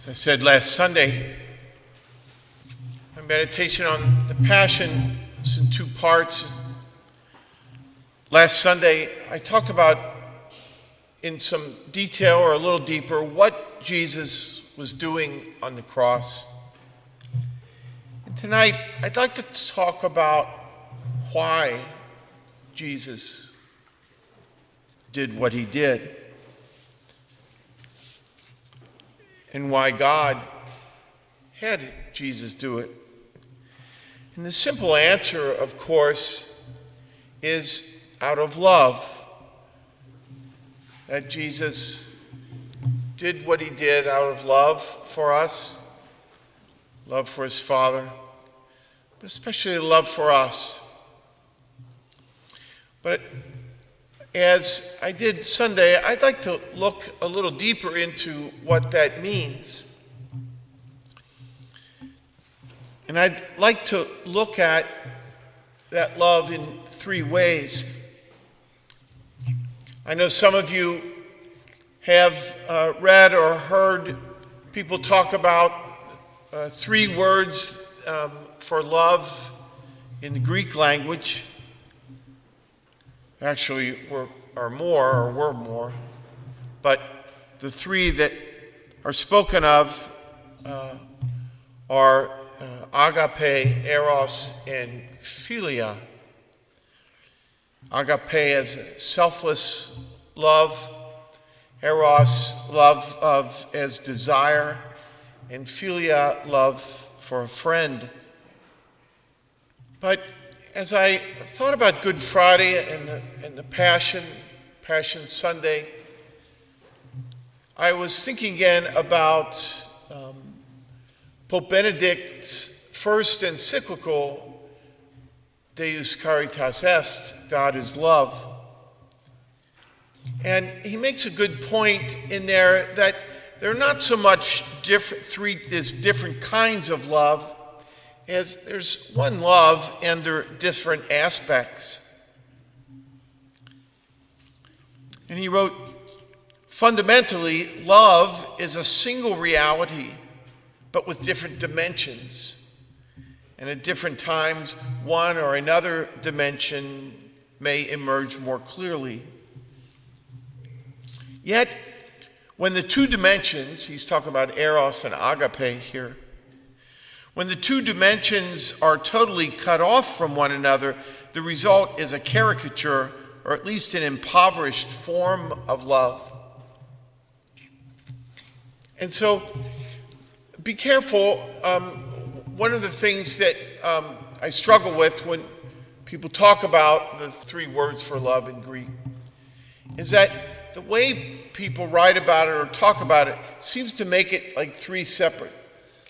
As I said last Sunday, my meditation on the Passion is in two parts. Last Sunday, I talked about in some detail or a little deeper what Jesus was doing on the cross. And tonight, I'd like to talk about why Jesus did what he did and why God had Jesus do it. And the simple answer, of course, is out of love. That Jesus did what he did out of love for us, love for his Father, but especially love for us. But as I did Sunday, I'd like to look a little deeper into what that means. And I'd like to look at that love in three ways. I know some of you have read or heard people talk about three words for love in the Greek language. Actually, were more. But the three that are spoken of are agape, eros, and philia. Agape as selfless love, eros, love as desire, and philia, love for a friend. But as I thought about Good Friday and the Passion Sunday, I was thinking again about Pope Benedict's first encyclical, Deus Caritas Est, God is Love. And he makes a good point in there that there are not so much different kinds of love, as there's one love and there are different aspects. And he wrote, fundamentally, love is a single reality, but with different dimensions. And at different times, one or another dimension may emerge more clearly. Yet, when the two dimensions, he's talking about eros and agape here, when the two dimensions are totally cut off from one another, the result is a caricature, or at least an impoverished form of love. And so, be careful. One of the things that I struggle with when people talk about the three words for love in Greek is that the way people write about it or talk about it seems to make it like three separate.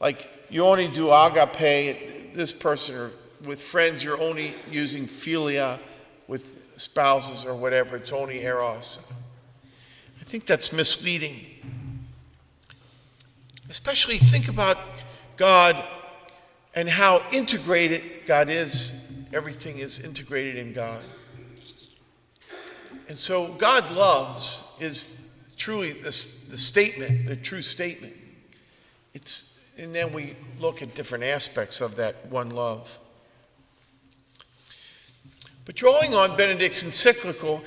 Like, you only do agape, this person, or with friends, you're only using philia, with spouses or whatever, it's only eros. I think that's misleading. Especially think about God and how integrated God is. Everything is integrated in God. And so God loves is truly the statement, the true statement. And then we look at different aspects of that one love. But drawing on Benedict's encyclical,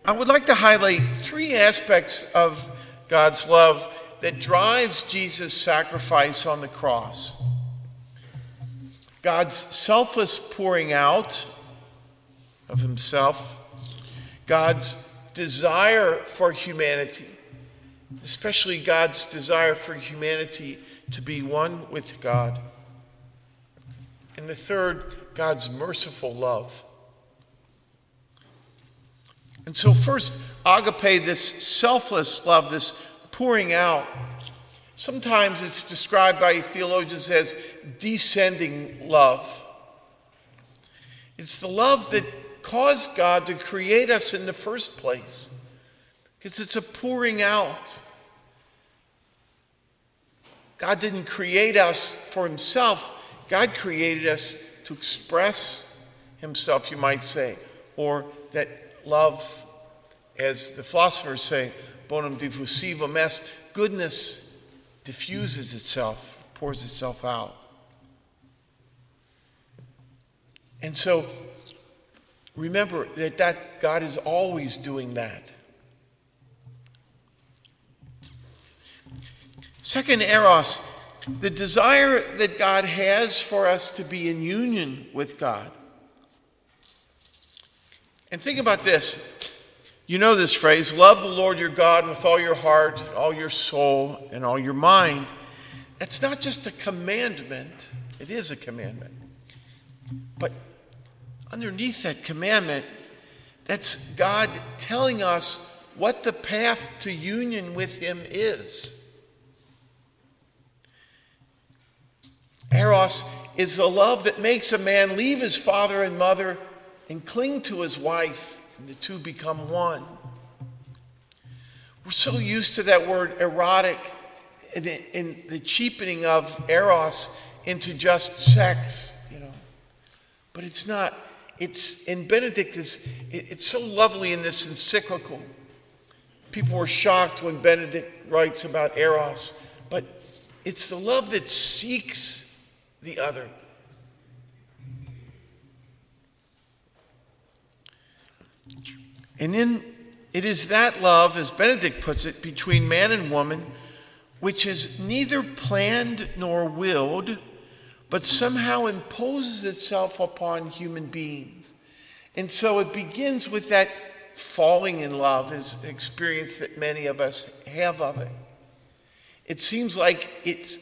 I would like to highlight three aspects of God's love that drives Jesus' sacrifice on the cross. God's selfless pouring out of himself, God's desire for humanity, especially God's desire for humanity to be one with God. And the third, God's merciful love. And so first, agape, this selfless love, this pouring out. Sometimes it's described by theologians as descending love. It's the love that caused God to create us in the first place, because it's a pouring out. God didn't create us for himself. God created us to express himself, you might say, or that love, as the philosophers say, bonum diffusivum est, goodness diffuses itself, pours itself out. And so, remember that God is always doing that. Second, eros, the desire that God has for us to be in union with God. And think about this. You know this phrase, love the Lord your God with all your heart, all your soul, and all your mind. That's not just a commandment. It is a commandment. But underneath that commandment, that's God telling us what the path to union with him is. Eros is the love that makes a man leave his father and mother and cling to his wife, and the two become one. We're so used to that word erotic and the cheapening of eros into just sex, But it's not. It's in Benedict. It's so lovely in this encyclical. People were shocked when Benedict writes about eros, but it's the love that seeks the other. And then it is that love, as Benedict puts it, between man and woman, which is neither planned nor willed, but somehow imposes itself upon human beings. And so it begins with that falling in love, is an experience that many of us have of it. It seems like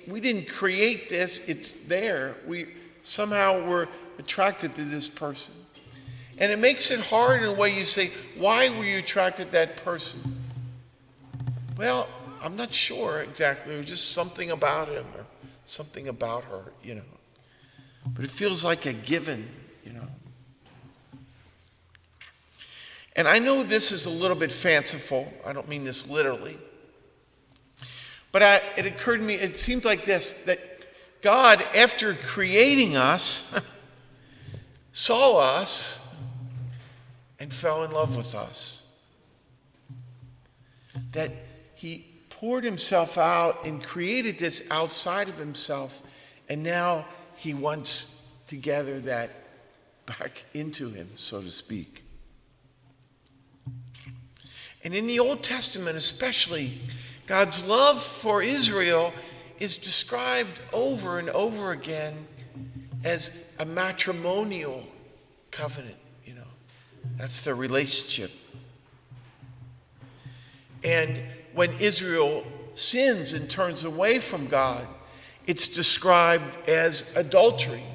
we didn't create this, it's there. We somehow were attracted to this person. And it makes it hard in a way. You say, why were you attracted to that person? Well, I'm not sure exactly. It was just something about him or something about her, But it feels like a given, And I know this is a little bit fanciful. I don't mean this literally. But it occurred to me, it seemed like this, that God, after creating us, saw us and fell in love with us. That he poured himself out and created this outside of himself, and now he wants to gather that back into him, so to speak. And in the Old Testament especially, God's love for Israel is described over and over again as a matrimonial covenant, That's the relationship. And when Israel sins and turns away from God, it's described as adultery,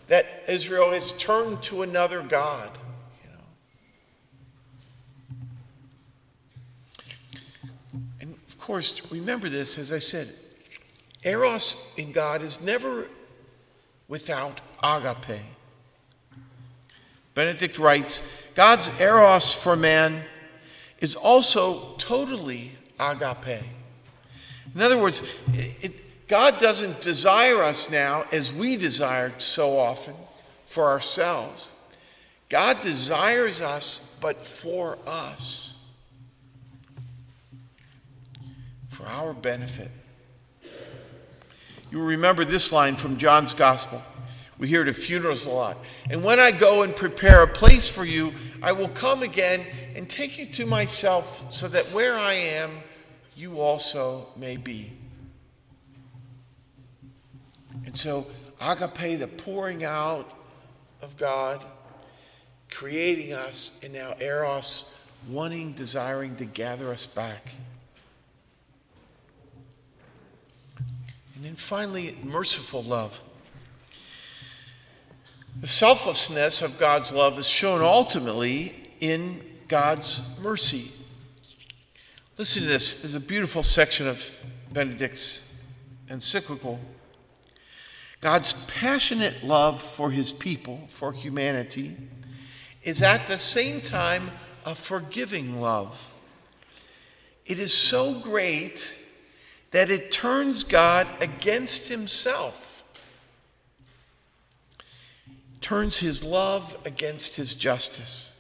that Israel has turned to another God. And of course, remember this, as I said, eros in God is never without agape. Benedict writes, God's eros for man is also totally agape. In other words, God doesn't desire us now as we desire so often for ourselves. God desires us, but for us, for our benefit. You will remember this line from John's Gospel. We hear it at funerals a lot. And when I go and prepare a place for you, I will come again and take you to myself, so that where I am, you also may be. And so, agape, the pouring out of God, creating us, and now eros, wanting, desiring to gather us back. And then finally, merciful love. The selflessness of God's love is shown ultimately in God's mercy. Listen to this. There's a beautiful section of Benedict's encyclical. God's passionate love for his people, for humanity, is at the same time a forgiving love. It is so great that it turns God against himself, turns his love against his justice.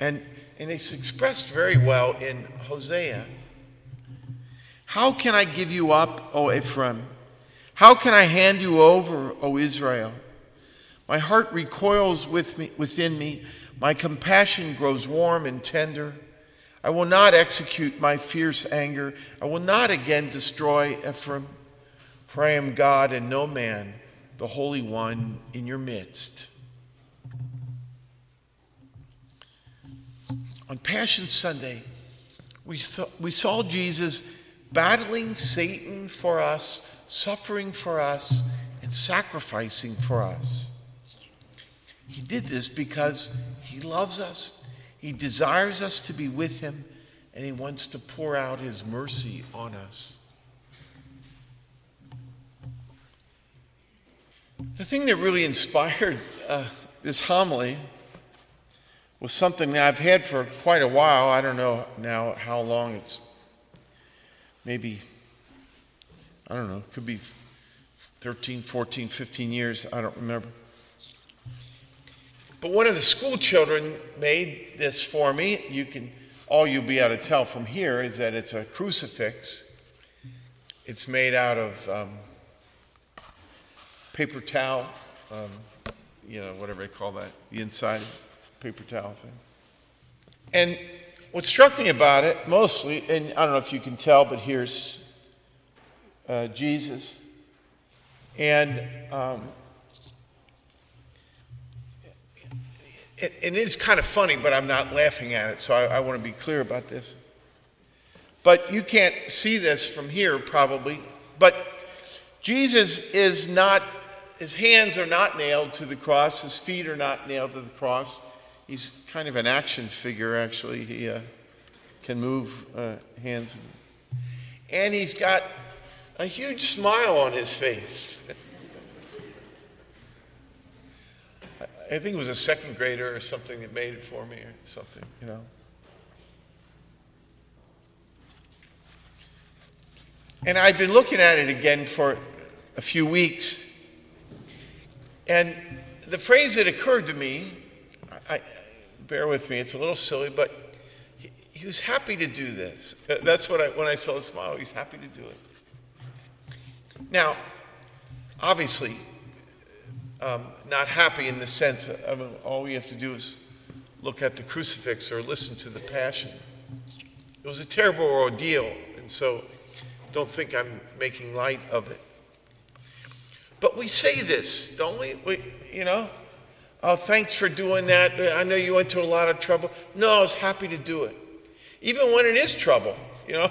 And it's expressed very well in Hosea. How can I give you up, O Ephraim? How can I hand you over, O Israel? My heart recoils within me. My compassion grows warm and tender. I will not execute my fierce anger. I will not again destroy Ephraim. For I am God and no man, the Holy One in your midst. On Passion Sunday, we saw Jesus battling Satan for us, suffering for us, and sacrificing for us. He did this because he loves us, he desires us to be with him, and he wants to pour out his mercy on us. The thing that really inspired this homily was something that I've had for quite a while. I don't know now how long it's, maybe, I don't know, it could be 13, 14, 15 years, I don't remember. But one of the school children made this for me. All you'll be able to tell from here is that it's a crucifix. It's made out of paper towel, whatever they call that, the inside paper towel thing. And what struck me about it mostly, and I don't know if you can tell, but here's Jesus. And it's kind of funny, but I'm not laughing at it, so I want to be clear about this. But you can't see this from here probably, but Jesus is not, his hands are not nailed to the cross, his feet are not nailed to the cross. He's kind of an action figure, actually. He can move hands. And he's got a huge smile on his face. I think it was a second grader or something that made it for me or something, And I've been looking at it again for a few weeks. And the phrase that occurred to me, bear with me, it's a little silly, but he was happy to do this. That's what when I saw the smile, he's happy to do it. Now, obviously, not happy in the sense of all we have to do is look at the crucifix or listen to the Passion. It was a terrible ordeal, and so don't think I'm making light of it. But we say this, don't we? Oh, thanks for doing that. I know you went to a lot of trouble. No, I was happy to do it. Even when it is trouble,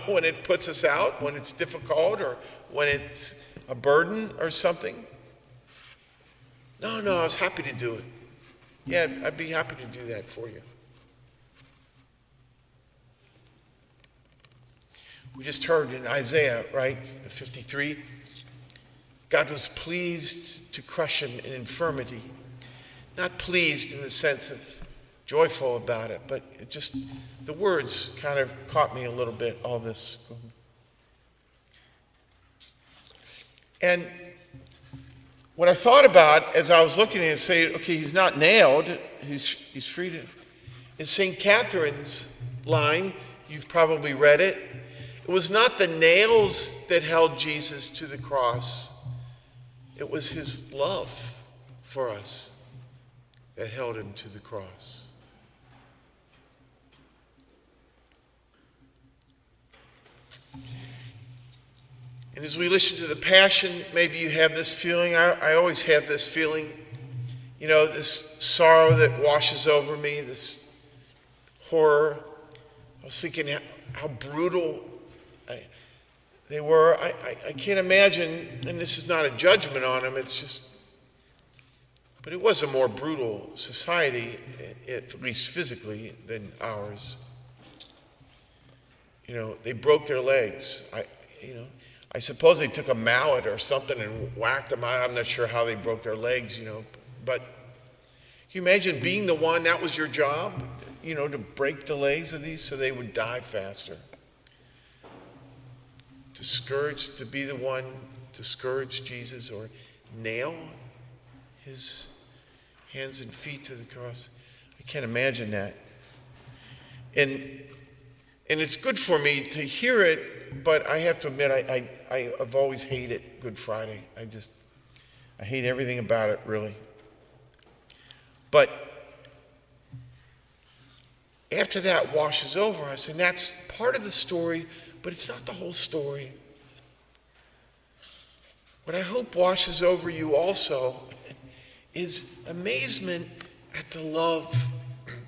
when it puts us out, when it's difficult, or when it's a burden or something. No, I was happy to do it. Yeah, I'd be happy to do that for you. We just heard in Isaiah, right, 53, God was pleased to crush him in infirmity. Not pleased in the sense of joyful about it, but it just, the words kind of caught me a little bit, all this. And what I thought about as I was looking at it and saying, okay, he's not nailed, he's free to, is St. Catherine's line, you've probably read it. It was not the nails that held Jesus to the cross. It was his love for us that held him to the cross. And as we listen to the Passion, maybe you have this feeling. I always have this feeling, this sorrow that washes over me, this horror. I was thinking how brutal they were. I can't imagine, and this is not a judgment on them, it's just, but it was a more brutal society, at least physically, than ours. They broke their legs. I suppose they took a mallet or something and whacked them out. I'm not sure how they broke their legs, but can you imagine being the one, that was your job, to break the legs of these so they would die faster? To be the one to scourge Jesus or nail his hands and feet to the cross. I can't imagine that. And And it's good for me to hear it, but I have to admit, I've always hated Good Friday. I hate everything about it, really. But after that washes over us, and that's part of the story, but it's not the whole story. What I hope washes over you also is amazement at the love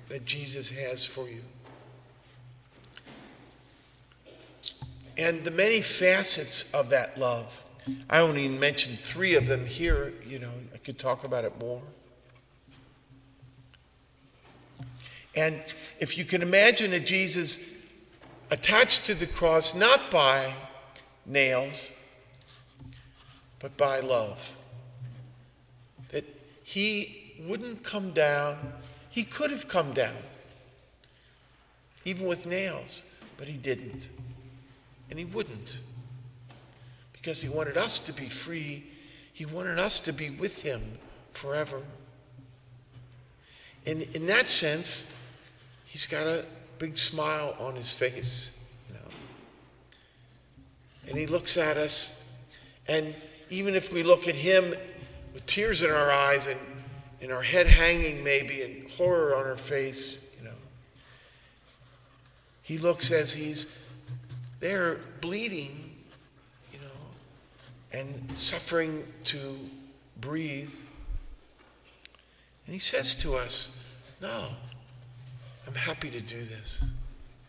that Jesus has for you. And the many facets of that love. I only mentioned 3 of them here. I could talk about it more. And if you can imagine a Jesus attached to the cross, not by nails, but by love. That he wouldn't come down. He could have come down, even with nails, but he didn't. And he wouldn't. Because he wanted us to be free. He wanted us to be with him forever. And in that sense, he's got a big smile on his face. And he looks at us, and even if we look at him with tears in our eyes and our head hanging maybe and horror on our face, he looks as he's there bleeding, and suffering to breathe. And he says to us, no, I'm happy to do this.